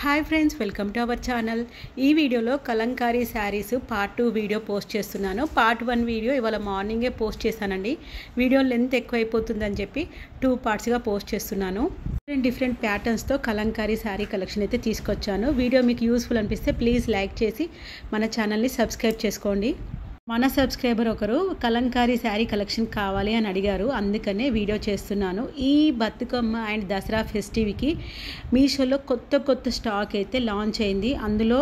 Hi friends, welcome to our channel. ఈ వీడియోలో Kalamkari saris part 2 video post చేస్తున్నాను. పార్ట్ 1 వీడియో ఇవాళ మార్నింగే పోస్ట్ చేశానండి. వీడియో లెంత్ ఎక్కువ అయిపోతుందని చెప్పి 2 పార్ట్స్గా పోస్ట్ చేస్తున్నాను. డిఫరెంట్ ప్యాటర్న్స్తో కలంకారీ శారీ కలెక్షన్ అయితే తీసుకొచ్చాను. వీడియో మీకు యూస్ఫుల్ అనిపిస్తే ప్లీజ్ లైక్ చేసి మన ఛానల్ని సబ్స్క్రైబ్ చేసుకోండి. మన సబ్స్క్రైబర్ ఒకరు కలంకారీ శారీ కలెక్షన్ కావాలి అని అడిగారు, అందుకనే వీడియో చేస్తున్నాను. ఈ బతుకమ్మ అండ్ దసరా ఫెస్టివ్కి మీషోలో కొత్త స్టాక్ అయితే లాంచ్ అయింది. అందులో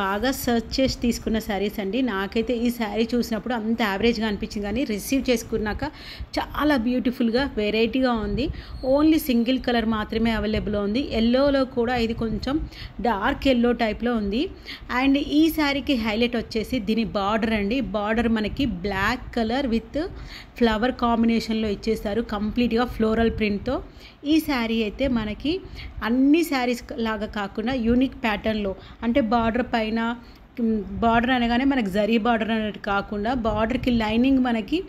బాగా సెర్చ్ చేసి తీసుకున్న శారీస్ అండి. నాకైతే ఈ శారీ చూసినప్పుడు అంత యావరేజ్గా అనిపించింది, కానీ రిసీవ్ చేసుకున్నాక చాలా బ్యూటిఫుల్గా వెరైటీగా ఉంది. ఓన్లీ సింగిల్ కలర్ మాత్రమే అవైలబుల్ ఉంది. ఎల్లోలో కూడా ఇది కొంచెం డార్క్ ఎల్లో టైప్లో ఉంది. అండ్ ఈ శారీకి హైలైట్ వచ్చేసి దీని బార్డర్ అండి. బార్డర్ మనకి బ్లాక్ కలర్ విత్ ఫ్లవర్ కాంబినేషన్లో ఇచ్చేసారు, కంప్లీట్గా ఫ్లోరల్ ప్రింట్తో. ఈ శారీ అయితే మనకి అన్ని శారీస్ లాగా కాకుండా యూనిక్ ప్యాటర్న్లో, అంటే బార్డర్ పైన బార్డర్ అనగానే మనకి జరీ బార్డర్ అనేది కాకుండా బార్డర్కి లైనింగ్ మనకి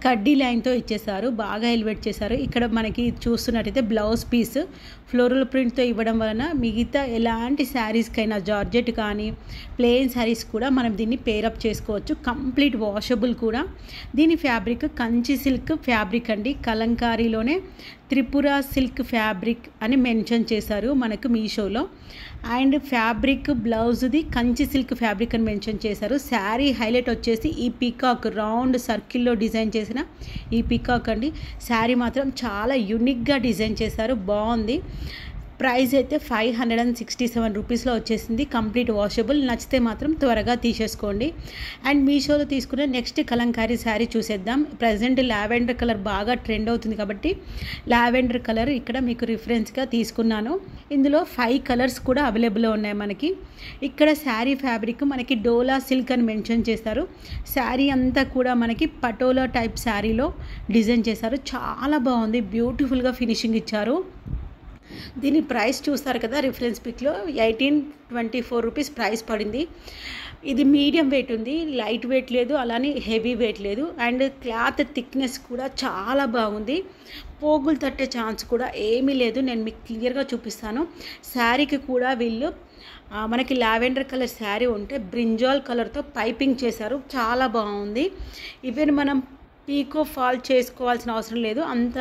కడ్డీ లైన్తో ఇచ్చేసారు, బాగా ఎలివేట్ చేశారు. ఇక్కడ మనకి చూస్తున్నట్టయితే బ్లౌజ్ పీస్ ఫ్లోరల్ ప్రింట్తో ఇవ్వడం వలన మిగతా ఎలాంటి శారీస్కైనా జార్జెట్ కానీ ప్లెయిన్ శారీస్ కూడా మనం దీన్ని పేరప్ చేసుకోవచ్చు. కంప్లీట్ వాషబుల్ కూడా. దీని ఫ్యాబ్రిక్ కంచి సిల్క్ ఫ్యాబ్రిక్ అండి. కలంకారీలోనే త్రిపుర సిల్క్ ఫ్యాబ్రిక్ అని మెన్షన్ చేశారు మనకు మీషోలో. అండ్ ఫ్యాబ్రిక్ బ్లౌజ్ది కంచి సిల్క్ ఫ్యాబ్రిక్ అని మెన్షన్ చేశారు. శారీ హైలైట్ వచ్చేసి ఈ పీకాక్ రౌండ్ సర్కిల్లో డిజైన్ చేసిన ఈ పీకాక్ అండి. శారీ మాత్రం చాలా యూనిక్గా డిజైన్ చేశారు, బాగుంది. ప్రైస్ అయితే 567 రూపీస్లో వచ్చేసింది. Complete washable. నచ్చితే మాత్రం త్వరగా తీసేసుకోండి. అండ్ మీషోలో తీసుకున్న నెక్స్ట్ కలంకారీ శారీ చూసేద్దాం. ప్రజెంట్ లావెండర్ కలర్ బాగా ట్రెండ్ అవుతుంది కాబట్టి లావెండర్ కలర్ ఇక్కడ మీకు రిఫరెన్స్గా తీసుకున్నాను. ఇందులో 5 కలర్స్ కూడా అవైలబుల్లో ఉన్నాయి మనకి. ఇక్కడ శారీ ఫ్యాబ్రిక్ మనకి డోలా సిల్క్ అని మెన్షన్ చేశారు. శారీ అంతా కూడా మనకి పటోలా టైప్ శారీలో డిజైన్ చేశారు. చాలా బాగుంది, బ్యూటిఫుల్గా ఫినిషింగ్ ఇచ్చారు. దీని ప్రైస్ చూస్తారు కదా రిఫరెన్స్ పిక్లో, 1824 రూపీస్ ప్రైస్ పడింది. ఇది మీడియం వెయిట్ ఉంది, లైట్ వెయిట్ లేదు, అలానే హెవీ వెయిట్ లేదు. అండ్ క్లాత్ థిక్నెస్ కూడా చాలా బాగుంది. పోగులు తట్టే ఛాన్స్ కూడా ఏమీ లేదు. నేను మీకు క్లియర్గా చూపిస్తాను. శారీకి కూడా వీళ్ళు మనకి లావెండర్ కలర్ శారీ ఉంటే బ్రింజాల్ కలర్తో పైపింగ్ చేశారు, చాలా బాగుంది. ఈవెన్ మనం పీకో ఫాల్ చేసుకోవాల్సిన అవసరం లేదు, అంత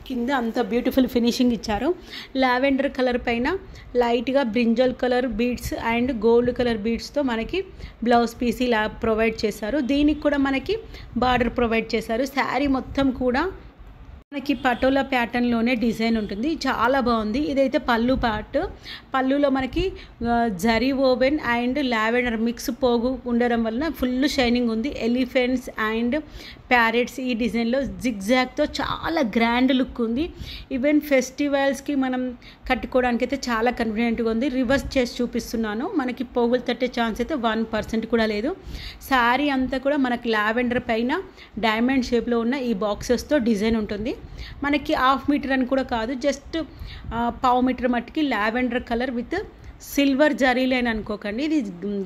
కింద అంత బ్యూటిఫుల్ ఫినిషింగ్ ఇచ్చారు. లావెండర్ కలర్ పైన లైట్గా brinjal colour beads and gold colour బీడ్స్తో మనకి బ్లౌజ్ పీస్ ఇలా ప్రొవైడ్ చేశారు. దీనికి కూడా మనకి బార్డర్ ప్రొవైడ్ చేశారు. శారీ మొత్తం కూడా మనకి పటోలా ప్యాటర్న్లోనే డిజైన్ ఉంటుంది, చాలా బాగుంది. ఇదైతే పళ్ళు పార్ట్. పళ్ళులో మనకి zari woven and lavender mix పోగు ఉండడం వలన ఫుల్ షైనింగ్ ఉంది. ఎలిఫెంట్స్ అండ్ ప్యారెట్స్ ఈ డిజైన్లో జిగ్జాగ్తో చాలా గ్రాండ్ లుక్ ఉంది. ఈవెన్ ఫెస్టివల్స్కి మనం కట్టుకోవడానికి అయితే చాలా కన్వీనియంట్గా ఉంది. రివర్స్ చేసి చూపిస్తున్నాను. మనకి పోగులు తట్టే ఛాన్స్ అయితే 1% కూడా లేదు. శారీ అంతా కూడా మనకి లావెండర్ పైన డైమండ్ షేప్లో ఉన్న ఈ బాక్సెస్తో డిజైన్ ఉంటుంది. మనకి 1/2 మీటర్ అని కూడా కాదు, జస్ట్ 1/4 మీటర్ మట్టికి lavender colour with silver zari line అనుకోకండి, ఇది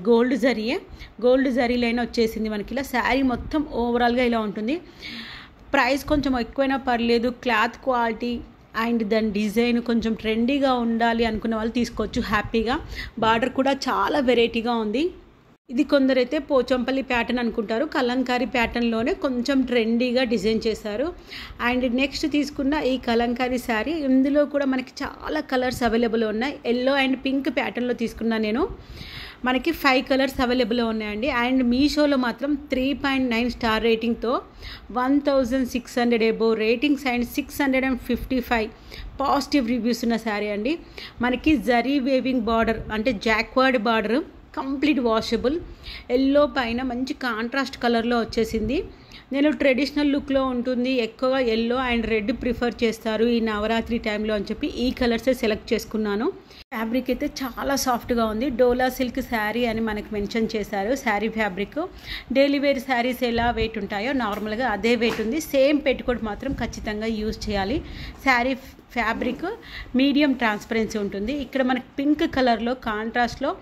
గోల్డ్ జరీయే. గోల్డ్ జరీ లైన్ వచ్చేసింది మనకి ఇలా. శారీ మొత్తం ఓవరాల్గా ఇలా ఉంటుంది. ప్రైస్ కొంచెం ఎక్కువైనా పర్లేదు. క్లాత్ క్వాలిటీ అండ్ దాని డిజైన్ కొంచెం ట్రెండీగా ఉండాలి అనుకున్న వాళ్ళు తీసుకోవచ్చు హ్యాపీగా. బార్డర్ కూడా చాలా వెరైటీగా ఉంది. ఇది కొందరైతే పోచంపల్లి ప్యాటర్న్ అనుకుంటారు, కలంకారీ ప్యాటర్న్లోనే కొంచెం ట్రెండీగా డిజైన్ చేశారు. అండ్ నెక్స్ట్ తీసుకున్న ఈ కలంకారీ శారీ, ఇందులో కూడా మనకి చాలా కలర్స్ అవైలబుల్ ఉన్నాయి. ఎల్లో అండ్ పింక్ ప్యాటర్న్లో తీసుకున్నా నేను. మనకి 5 కలర్స్ అవైలబుల్లో ఉన్నాయండి. అండ్ మీషోలో మాత్రం 3.9 స్టార్ రేటింగ్తో 1600 above ratings and 655 positive reviews ఉన్న శారీ అండి. మనకి జరీ వేవింగ్ బార్డర్ అంటే jacquard border, complete washable. Yellow పైన మంచి కాంట్రాస్ట్ కలర్లో వచ్చేసింది. నేను ట్రెడిషనల్ లుక్లో ఉంటుంది, ఎక్కువగా ఎల్లో అండ్ రెడ్ ప్రిఫర్ చేస్తారు ఈ నవరాత్రి టైంలో అని చెప్పి ఈ కలర్సే సెలెక్ట్ చేసుకున్నాను. ఫ్యాబ్రిక్ అయితే చాలా సాఫ్ట్గా ఉంది. డోలా సిల్క్ శారీ అని మనకు మెన్షన్ చేశారు. Sari fabric daily wear saris ఎలా వెయిట్ ఉంటాయో నార్మల్గా అదే వెయిట్ ఉంది. సేమ్ పెట్టుకోట్ మాత్రం ఖచ్చితంగా యూజ్ చేయాలి. శారీ ఫ్యాబ్రిక్ మీడియం ట్రాన్స్పరెన్సీ ఉంటుంది. ఇక్కడ మనకి పింక్ కలర్లో కాంట్రాస్ట్లో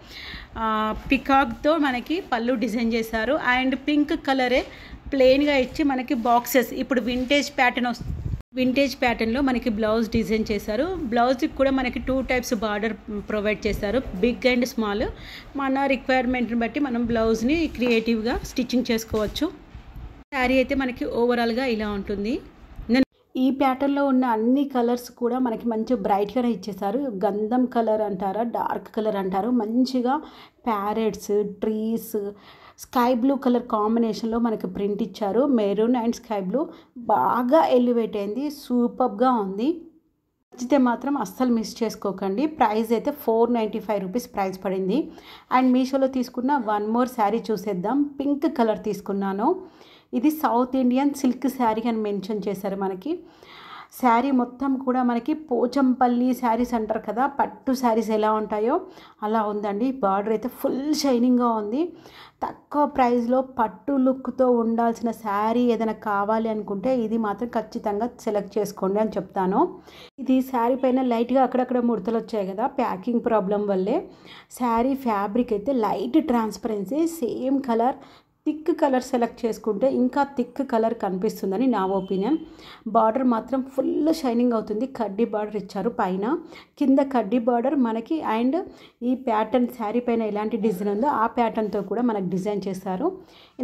పికాక్తో మనకి పళ్ళు డిజైన్ చేశారు. అండ్ పింక్ కలరే ప్లెయిన్గా ఇచ్చి మనకి బాక్సెస్, ఇప్పుడు వింటేజ్ ప్యాటర్న్ వింటేజ్ ప్యాటర్న్లో మనకి బ్లౌజ్ డిజైన్ చేశారు. బ్లౌజ్కి కూడా మనకి 2 టైప్స్ బార్డర్ ప్రొవైడ్ చేశారు, బిగ్ అండ్ స్మాల్. మన రిక్వైర్మెంట్ని బట్టి మనం బ్లౌజ్ని క్రియేటివ్గా స్టిచ్చింగ్ చేసుకోవచ్చు. శారీ అయితే మనకి ఓవరాల్గా ఇలా ఉంటుంది. ఈ ప్యాటర్న్లో ఉన్న అన్ని కలర్స్ కూడా మనకి మంచి బ్రైట్గానే ఇచ్చేసారు. గంధం కలర్ అంటారా, డార్క్ కలర్ అంటారు, మంచిగా parrots, trees, sky blue colour కాంబినేషన్లో మనకి ప్రింట్ ఇచ్చారు. మెరూన్ అండ్ స్కై బ్లూ బాగా ఎలివేట్ అయింది, సూపర్గా ఉంది. నచ్చితే మాత్రం అస్సలు మిస్ చేసుకోకండి. ప్రైస్ అయితే 495 రూపీస్ ప్రైస్ పడింది. అండ్ మీషోలో తీసుకున్న వన్ మోర్ శారీ చూసేద్దాం. పింక్ కలర్ తీసుకున్నాను. ఇది సౌత్ ఇండియన్ సిల్క్ శారీ అని మెన్షన్ చేశారు. మనకి శారీ మొత్తం కూడా మనకి పోచంపల్లి శారీస్ అంటారు కదా, పట్టు శారీస్ ఎలా ఉంటాయో అలా ఉందండి. బార్డర్ అయితే ఫుల్ షైనింగ్గా ఉంది. తక్కువ ప్రైస్లో పట్టు లుక్తో ఉండాల్సిన శారీ ఏదైనా కావాలి అనుకుంటే ఇది మాత్రం ఖచ్చితంగా సెలెక్ట్ చేసుకోండి అని చెప్తాను. ఇది శారీ పైన లైట్గా అక్కడక్కడ ముడతలు వచ్చాయి కదా, ప్యాకింగ్ ప్రాబ్లం వల్లే. శారీ ఫ్యాబ్రిక్ అయితే light transparency, same colour, thick colour select చేసుకుంటే ఇంకా థిక్ కలర్ కనిపిస్తుందని నా ఒపీనియన్. బార్డర్ మాత్రం ఫుల్ షైనింగ్ అవుతుంది. కడ్డీ బార్డర్ ఇచ్చారు పైన, కింద కడ్డీ బార్డర్ మనకి. అండ్ ఈ ప్యాటర్న్ శారీ పైన ఎలాంటి డిజైన్ ఉందో ఆ ప్యాటర్న్తో కూడా మనకు డిజైన్ చేస్తారు.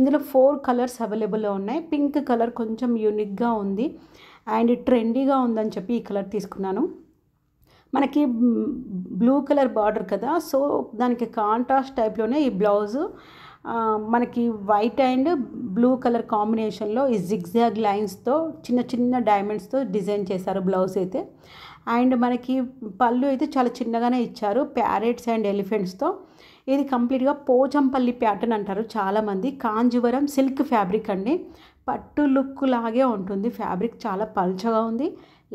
ఇందులో 4 కలర్స్ అవైలబుల్లో ఉన్నాయి. పింక్ కలర్ కొంచెం యూనిక్గా ఉంది అండ్ ట్రెండీగా ఉందని చెప్పి ఈ కలర్ తీసుకున్నాను. మనకి బ్లూ కలర్ బార్డర్ కదా, సో దానికి కాంట్రాస్ట్ టైప్లోనే ఈ బ్లౌజు మనకి వైట్ అండ్ బ్లూ కలర్ కాంబినేషన్లో ఈ జిగ్జాగ్ లైన్స్తో చిన్న చిన్న డైమండ్స్తో డిజైన్ చేశారు బ్లౌజ్ అయితే. అండ్ మనకి పళ్ళు అయితే చాలా చిన్నగానే ఇచ్చారు, ప్యారెట్స్ అండ్ ఎలిఫెంట్స్తో. ఇది కంప్లీట్గా పోచంపల్లి ప్యాటర్న్ అంటారు చాలామంది. కాంజీవరం సిల్క్ ఫ్యాబ్రిక్ అండి, పట్టు లుక్ లాగే ఉంటుంది. ఫ్యాబ్రిక్ చాలా పల్చగా ఉంది,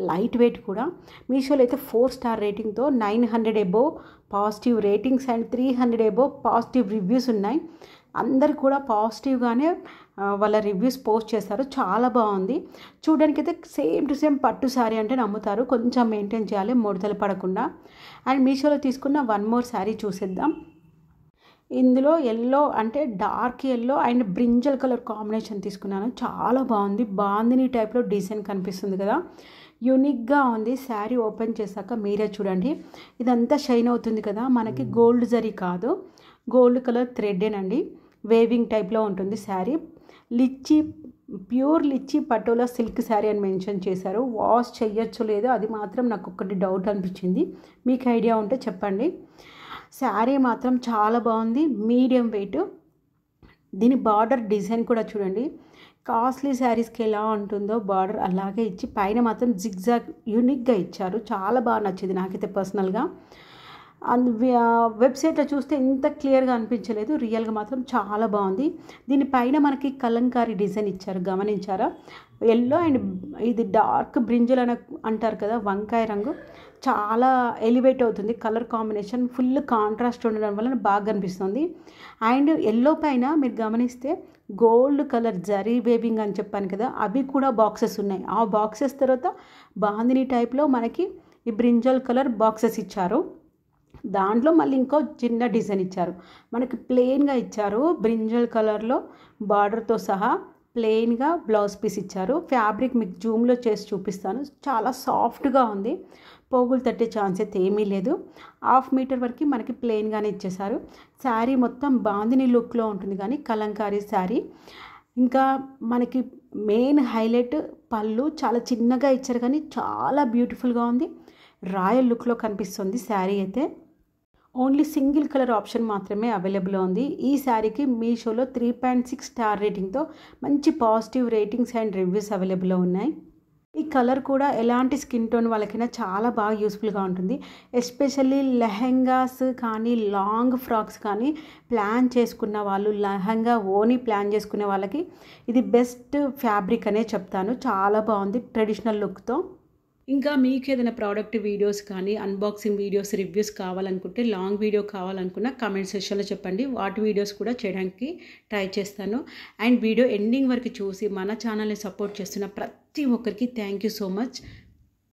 లైట్ వెయిట్ కూడా. మీషోలో అయితే 4 స్టార్ రేటింగ్తో 900 above positive ratings and 300 above positive reviews ఉన్నాయి. అందరు కూడా పాజిటివ్గానే వాళ్ళ రివ్యూస్ పోస్ట్ చేస్తారు. చాలా బాగుంది చూడడానికి అయితే. సేమ్ టు సేమ్ పట్టు శారీ అంటే నమ్ముతారు, కొంచెం మెయింటైన్ చేయాలి ముడతలు పడకుండా. అండ్ మీషోలో తీసుకున్న వన్ మోర్ శారీ చూసేద్దాం. ఇందులో ఎల్లో అంటే dark yellow and brinjal colour combination తీసుకున్నాను. చాలా బాగుంది, బాందిని టైప్లో డిజైన్ కనిపిస్తుంది కదా, యూనిక్గా ఉంది. శారీ ఓపెన్ చేశాక మీరే చూడండి. ఇదంతా షైన్ అవుతుంది కదా, మనకి గోల్డ్ జరీ కాదు, గోల్డ్ కలర్ థ్రెడ్డేనండి. వేవింగ్ టైప్లో ఉంటుంది శారీ. లిచ్చి, ప్యూర్ లిచ్చి పటోలా సిల్క్ శారీ అని మెన్షన్ చేశారు. వాష్ చెయ్యొచ్చు లేదో అది మాత్రం నాకు ఒకటి డౌట్ అనిపించింది, మీకు ఐడియా ఉంటే చెప్పండి. శారీ మాత్రం చాలా బాగుంది, మీడియం వెయిట్. దీని బార్డర్ డిజైన్ కూడా చూడండి, కాస్ట్లీ శారీస్కి ఎలా ఉంటుందో బార్డర్ అలాగే ఇచ్చి పైన మాత్రం జిగ్జాగ్ యూనిక్గా ఇచ్చారు. చాలా బాగా నచ్చింది నాకైతే పర్సనల్గా. వెబ్సైట్లో చూస్తే ఇంత క్లియర్గా అనిపించలేదు, రియల్గా మాత్రం చాలా బాగుంది. దీనిపైన మనకి కలంకారీ డిజైన్ ఇచ్చారు, గమనించారా? ఎల్లో అండ్ ఇది డార్క్ బ్రింజల్ అని అంటారు కదా, వంకాయ రంగు. చాలా ఎలివేట్ అవుతుంది కలర్ కాంబినేషన్, ఫుల్ కాంట్రాస్ట్ ఉండడం వల్ల బాగా కనిపిస్తుంది. అండ్ ఎల్లో పైన మీరు గమనిస్తే గోల్డ్ కలర్ జరీ వేవింగ్ అని చెప్పాను కదా, అవి కూడా బాక్సెస్ ఉన్నాయి. ఆ బాక్సెస్ తర్వాత బాందిని టైప్లో మనకి ఈ బ్రింజల్ కలర్ బాక్సెస్ ఇచ్చారు. దాంట్లో మళ్ళీ ఇంకో చిన్న డిజైన్ ఇచ్చారు. మనకి ప్లెయిన్గా ఇచ్చారు, బ్రింజల్ కలర్లో బార్డర్తో సహా ప్లెయిన్గా బ్లౌజ్ పీస్ ఇచ్చారు. ఫ్యాబ్రిక్ మీకు జూమ్లో చేసి చూపిస్తాను, చాలా సాఫ్ట్గా ఉంది, పోగులు తట్టే ఛాన్స్ అయితే ఏమీ లేదు. 1/2 మీటర్ వరకు మనకి ప్లెయిన్గానే ఇచ్చేసారు. శారీ మొత్తం బాందిని లుక్లో ఉంటుంది కానీ కలంకారీ శారీ. ఇంకా మనకి మెయిన్ హైలైట్ పళ్ళు చాలా చిన్నగా ఇచ్చారు కానీ చాలా బ్యూటిఫుల్గా ఉంది, రాయల్ లుక్లో కనిపిస్తుంది శారీ అయితే. ఓన్లీ సింగిల్ కలర్ ఆప్షన్ మాత్రమే అవైలబుల్ ఉంది ఈ శారీకి. మీషోలో 3.6 స్టార్ రేటింగ్తో మంచి పాజిటివ్ రేటింగ్స్ అండ్ రివ్యూస్ అవైలబుల్లో ఉన్నాయి. ఈ కలర్ కూడా ఎలాంటి స్కిన్ టోన్ వాళ్ళకైనా చాలా బాగా యూస్ఫుల్గా ఉంటుంది. ఎస్పెషల్లీ లెహెంగాస్ కానీ లాంగ్ ఫ్రాక్స్ కానీ ప్లాన్ చేసుకున్న వాళ్ళు, లెహంగా ఓనీ ప్లాన్ చేసుకునే వాళ్ళకి ఇది బెస్ట్ ఫ్యాబ్రిక్ అనే చెప్తాను. చాలా బాగుంది ట్రెడిషనల్ లుక్తో. ఇంకా మీకు ఏదైనా ప్రోడక్ట్ వీడియోస్ కానీ అన్బాక్సింగ్ వీడియోస్, రివ్యూస్ కావాలనుకుంటే, లాంగ్ వీడియో కావాలనుకున్న కామెంట్ సెక్షన్లో చెప్పండి, వాటి వీడియోస్ కూడా చేయడానికి ట్రై చేస్తాను. అండ్ వీడియో ఎండింగ్ వరకు చూసి మన ఛానల్ని సపోర్ట్ చేస్తున్న ప్రతి ఒక్కరికి థ్యాంక్ యూ సో మచ్.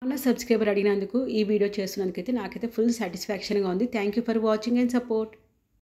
మన సబ్స్క్రైబర్ అడిగినందుకు ఈ వీడియో చేస్తున్నందుకైతే నాకైతే ఫుల్ సాటిస్ఫాక్షన్గా ఉంది. Thank you for watching and support.